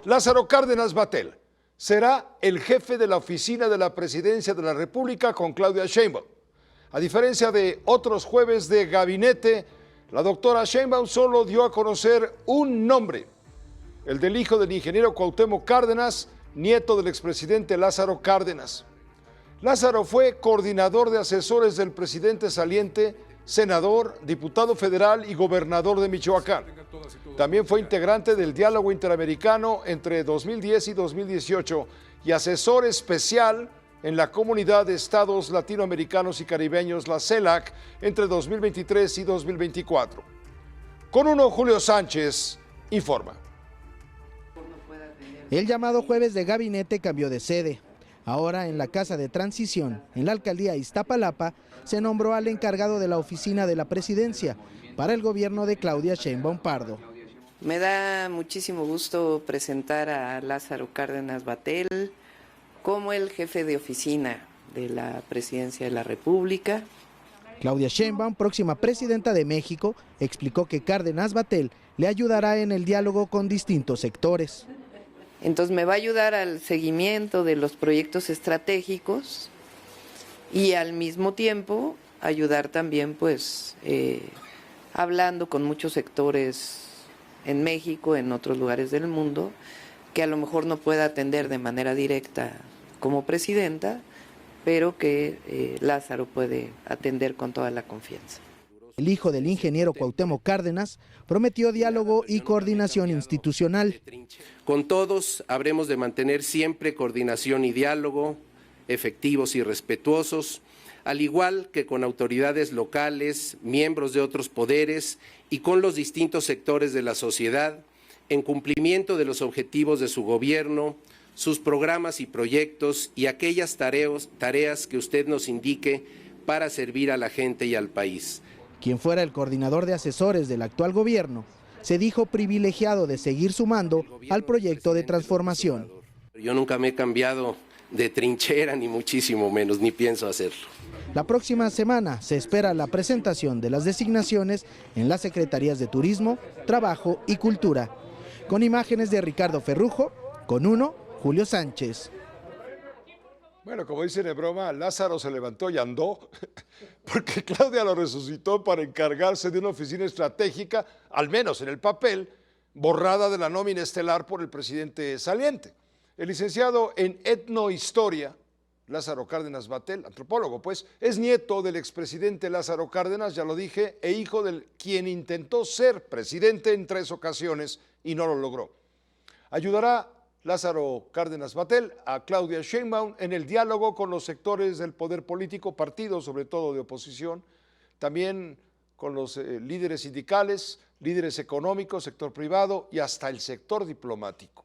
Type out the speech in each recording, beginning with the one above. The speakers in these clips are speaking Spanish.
Lázaro Cárdenas Battel será el jefe de la oficina de la Presidencia de la República con Claudia Sheinbaum. A diferencia de otros jueves de gabinete, la doctora Sheinbaum solo dio a conocer un nombre, el del hijo del ingeniero Cuauhtémoc Cárdenas, nieto del expresidente Lázaro Cárdenas. Lázaro fue coordinador de asesores del presidente saliente, senador, diputado federal y gobernador de Michoacán. También fue integrante del diálogo interamericano entre 2010 y 2018 y asesor especial en la Comunidad de Estados Latinoamericanos y Caribeños, la CELAC, entre 2023 y 2024. Con uno, Julio Sánchez informa. El llamado jueves de gabinete cambió de sede. Ahora, en la Casa de Transición, en la alcaldía Iztapalapa, se nombró al encargado de la oficina de la presidencia para el gobierno de Claudia Sheinbaum Pardo. Me da muchísimo gusto presentar a Lázaro Cárdenas Battel como el jefe de oficina de la Presidencia de la República. Claudia Sheinbaum, próxima presidenta de México, explicó que Cárdenas Battel le ayudará en el diálogo con distintos sectores. Entonces me va a ayudar al seguimiento de los proyectos estratégicos y al mismo tiempo ayudar también hablando con muchos sectores en México, en otros lugares del mundo, que a lo mejor no pueda atender de manera directa como presidenta, pero que Lázaro puede atender con toda la confianza. El hijo del ingeniero Cuauhtémoc Cárdenas prometió diálogo y coordinación institucional. Con todos habremos de mantener siempre coordinación y diálogo efectivos y respetuosos, al igual que con autoridades locales, miembros de otros poderes y con los distintos sectores de la sociedad, en cumplimiento de los objetivos de su gobierno, sus programas y proyectos y aquellas tareas que usted nos indique para servir a la gente y al país. Quien fuera el coordinador de asesores del actual gobierno, se dijo privilegiado de seguir sumando al proyecto de transformación. Yo nunca me he cambiado de trinchera, ni muchísimo menos, ni pienso hacerlo. La próxima semana se espera la presentación de las designaciones en las Secretarías de Turismo, Trabajo y Cultura. Con imágenes de Ricardo Ferrujo, con uno, Julio Sánchez. Bueno, como dicen de broma, Lázaro se levantó y andó, porque Claudia lo resucitó para encargarse de una oficina estratégica, al menos en el papel, borrada de la nómina estelar por el presidente saliente. El licenciado en etnohistoria, Lázaro Cárdenas Battel, antropólogo, pues, es nieto del expresidente Lázaro Cárdenas, ya lo dije, e hijo del quien intentó ser presidente en 3 ocasiones y no lo logró. Ayudará Lázaro Cárdenas Battel a Claudia Sheinbaum en el diálogo con los sectores del poder político, partidos sobre todo de oposición, también con los líderes sindicales, líderes económicos, sector privado y hasta el sector diplomático.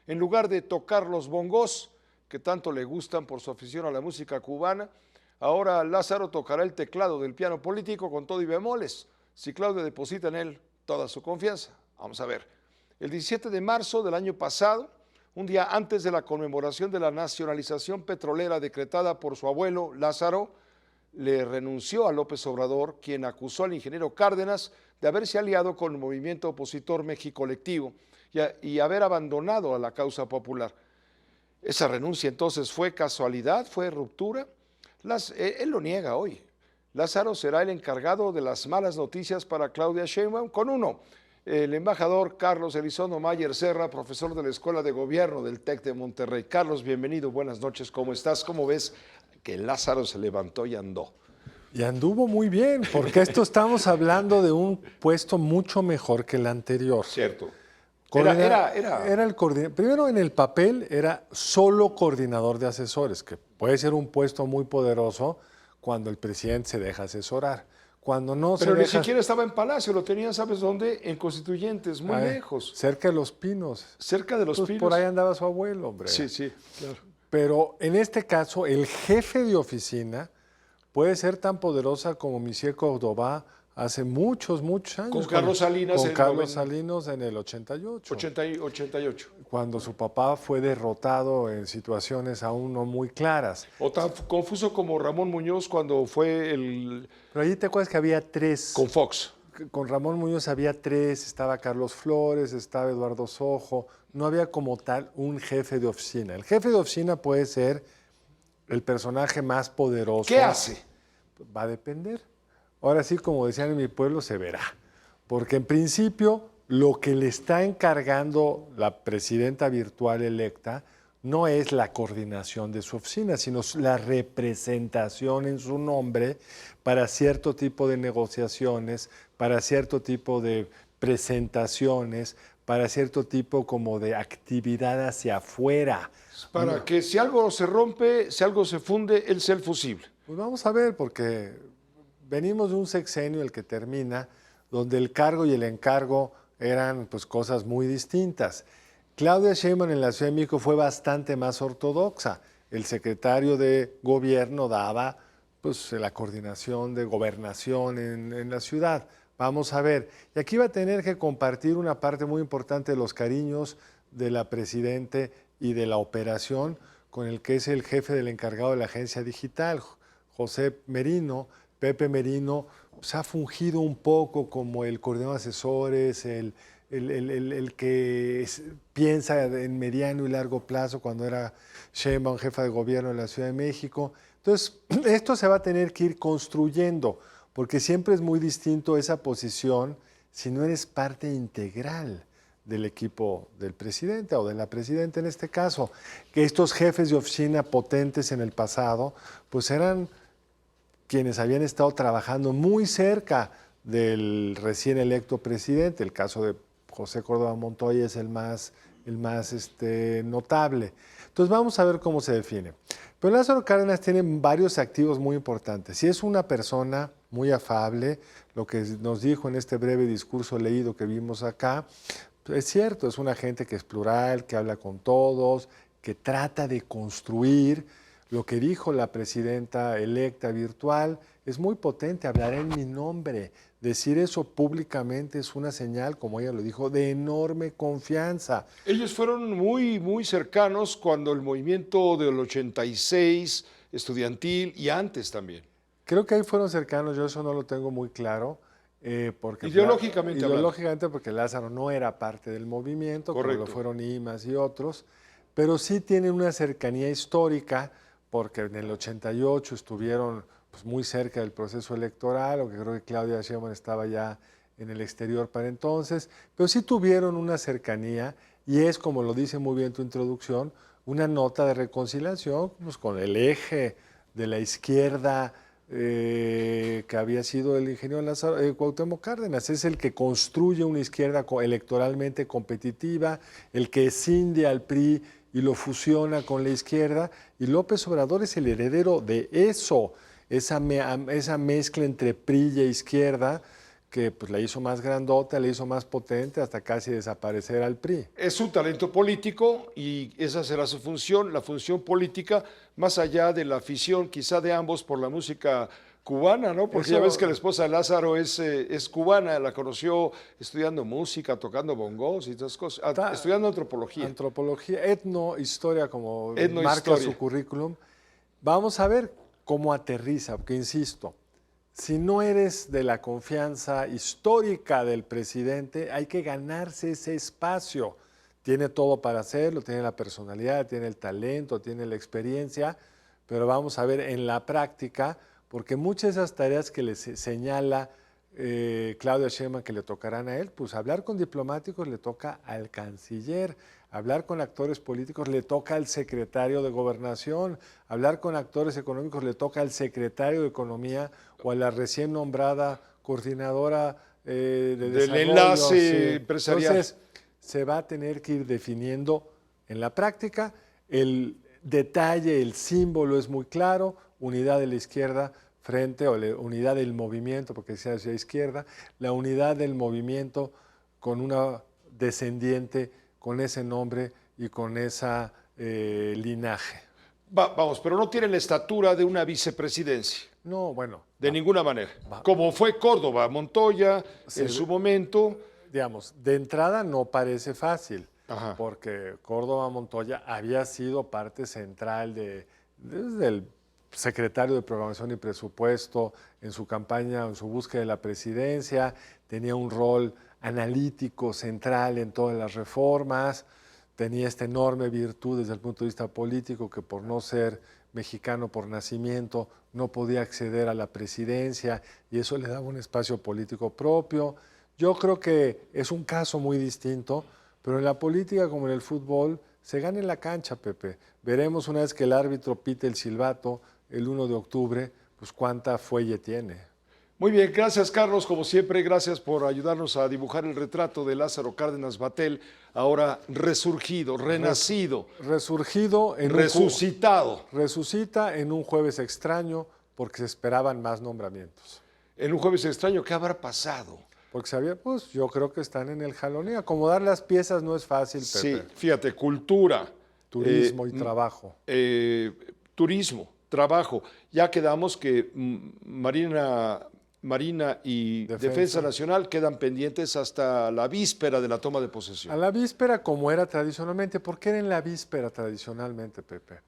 En lugar de tocar los bongos, que tanto le gustan por su afición a la música cubana, ahora Lázaro tocará el teclado del piano político con todo y bemoles, si Claudia deposita en él toda su confianza. Vamos a ver. El 17 de marzo del año pasado, un día antes de la conmemoración de la nacionalización petrolera decretada por su abuelo Lázaro, le renunció a López Obrador, quien acusó al ingeniero Cárdenas de haberse aliado con el movimiento opositor México Colectivo y haber abandonado a la causa popular. Esa renuncia entonces fue casualidad, fue ruptura. Él lo niega hoy. Lázaro será el encargado de las malas noticias para Claudia Sheinbaum con uno. El embajador Carlos Elizondo Mayer Serra, profesor de la Escuela de Gobierno del TEC de Monterrey. Carlos, bienvenido, buenas noches, ¿cómo estás? ¿Cómo ves que Lázaro se levantó y andó? Y anduvo muy bien, porque estamos hablando de un puesto mucho mejor que el anterior. Cierto. Era el coordinador. Primero, en el papel era solo coordinador de asesores, que puede ser un puesto muy poderoso cuando el presidente se deja asesorar. Cuando no Pero se ni deja... siquiera estaba en Palacio, lo tenían, ¿sabes dónde? En Constituyentes, muy lejos. Cerca de Los Pinos. Cerca de Los Pinos. Por ahí andaba su abuelo, hombre. Sí, sí, claro. Pero en este caso, el jefe de oficina puede ser tan poderosa como Michelle Cordoba hace muchos años. Con Carlos Salinas. Con Carlos Salinas en el 88. 88. Cuando su papá fue derrotado en situaciones aún no muy claras. O tan confuso como Ramón Muñoz cuando fue el... Pero allí te acuerdas que había 3... Con Fox. con Ramón Muñoz había 3, estaba Carlos Flores, estaba Eduardo Sojo, no había como tal un jefe de oficina. El jefe de oficina puede ser el personaje más poderoso. ¿Qué hace? Va a depender. Ahora sí, como decían en mi pueblo, se verá. Porque en principio lo que le está encargando la presidenta virtual electa no es la coordinación de su oficina, sino la representación en su nombre para cierto tipo de negociaciones, para cierto tipo de presentaciones, para cierto tipo como de actividad hacia afuera. Para que si algo se rompe, si algo se funde, él sea el fusible. Pues vamos a ver, porque venimos de un sexenio, el que termina, donde el cargo y el encargo eran pues cosas muy distintas. Claudia Sheinbaum en la Ciudad de México fue bastante más ortodoxa. El secretario de gobierno daba pues, la coordinación de gobernación en la ciudad. Vamos a ver. Y aquí va a tener que compartir una parte muy importante de los cariños de la presidente y de la operación con el que es el jefe del encargado de la agencia digital, José Merino. Pepe Merino se ha fungido un poco como el coordinador de asesores, el que piensa en mediano y largo plazo cuando era Sheinbaum jefa de gobierno de la Ciudad de México. Entonces, esto se va a tener que ir construyendo, porque siempre es muy distinto esa posición si no eres parte integral del equipo del presidente o de la presidenta en este caso. Que estos jefes de oficina potentes en el pasado, pues eran quienes habían estado trabajando muy cerca del recién electo presidente. El caso de José Córdoba Montoya es el más notable. Entonces vamos a ver cómo se define. Pero Lázaro Cárdenas tiene varios activos muy importantes. Si es una persona muy afable, lo que nos dijo en este breve discurso leído que vimos acá, es cierto, es una gente que es plural, que habla con todos, que trata de construir. Lo que dijo la presidenta electa virtual es muy potente, hablará en mi nombre. Decir eso públicamente es una señal, como ella lo dijo, de enorme confianza. Ellos fueron muy, muy cercanos cuando el movimiento del 86 estudiantil y antes también. Creo que ahí fueron cercanos, yo eso no lo tengo muy claro. Porque ideológicamente porque Lázaro no era parte del movimiento, correcto, como lo fueron Imas y otros, pero sí tienen una cercanía histórica, porque en el 88 estuvieron pues, muy cerca del proceso electoral, aunque creo que Claudia Sheinbaum estaba ya en el exterior para entonces, pero sí tuvieron una cercanía y es, como lo dice muy bien tu introducción, una nota de reconciliación pues, con el eje de la izquierda que había sido el ingeniero Cuauhtémoc Cárdenas. Es el que construye una izquierda electoralmente competitiva, el que escinde al PRI y lo fusiona con la izquierda, y López Obrador es el heredero de eso, esa mezcla entre PRI e izquierda, que pues, la hizo más grandota, la hizo más potente, hasta casi desaparecer al PRI. Es su talento político y esa será su función, la función política, más allá de la afición quizá de ambos por la música cubana, ¿no? Porque ya ves que la esposa de Lázaro es cubana, la conoció estudiando música, tocando bongos y esas cosas, estudiando antropología. Antropología, etnohistoria, como marca su currículum. Vamos a ver cómo aterriza, porque insisto, si no eres de la confianza histórica del presidente, hay que ganarse ese espacio. Tiene todo para hacerlo, tiene la personalidad, tiene el talento, tiene la experiencia, pero vamos a ver en la práctica, porque muchas de esas tareas que le señala Claudia Sheinbaum que le tocarán a él, pues hablar con diplomáticos le toca al canciller, hablar con actores políticos le toca al secretario de Gobernación, hablar con actores económicos le toca al secretario de Economía o a la recién nombrada coordinadora de desarrollo. Del enlace empresarial. Entonces, se va a tener que ir definiendo en la práctica. El detalle, el símbolo es muy claro, unidad de la izquierda frente, o la unidad del movimiento, porque sea hacia la izquierda, la unidad del movimiento con una descendiente, con ese nombre y con ese linaje. Vamos, pero no tiene la estatura de una vicepresidencia. No, bueno. De ninguna manera. Como fue Córdoba Montoya en su momento. Digamos, de entrada no parece fácil, Ajá. porque Córdoba Montoya había sido parte central desde el secretario de Programación y Presupuesto en su campaña, en su búsqueda de la presidencia, tenía un rol analítico central en todas las reformas, tenía esta enorme virtud desde el punto de vista político que por no ser mexicano por nacimiento no podía acceder a la presidencia y eso le daba un espacio político propio. Yo creo que es un caso muy distinto, pero en la política como en el fútbol se gana en la cancha, Pepe. Veremos una vez que el árbitro pite el silbato el 1 de octubre, pues cuánta fuelle tiene. Muy bien, gracias Carlos, como siempre, gracias por ayudarnos a dibujar el retrato de Lázaro Cárdenas Batel, ahora resurgido, renacido, Resurgido, resucitado. Resucita en un jueves extraño porque se esperaban más nombramientos. En un jueves extraño, ¿qué habrá pasado? Porque sabía, pues yo creo que están en el jaloneo. Acomodar las piezas no es fácil, Pepe. Sí, fíjate, cultura. Turismo y trabajo. Turismo, trabajo. Ya quedamos que Marina y Defensa Nacional quedan pendientes hasta la víspera de la toma de posesión. A la víspera, como era tradicionalmente. ¿Por qué era en la víspera tradicionalmente, Pepe?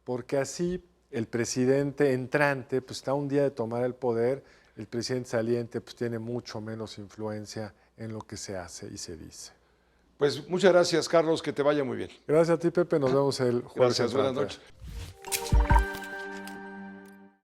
Porque así el presidente entrante pues, está un día de tomar el poder, el presidente saliente pues, tiene mucho menos influencia en lo que se hace y se dice. Pues muchas gracias, Carlos, que te vaya muy bien. Gracias a ti, Pepe. Nos vemos el jueves. Gracias, buenas noches.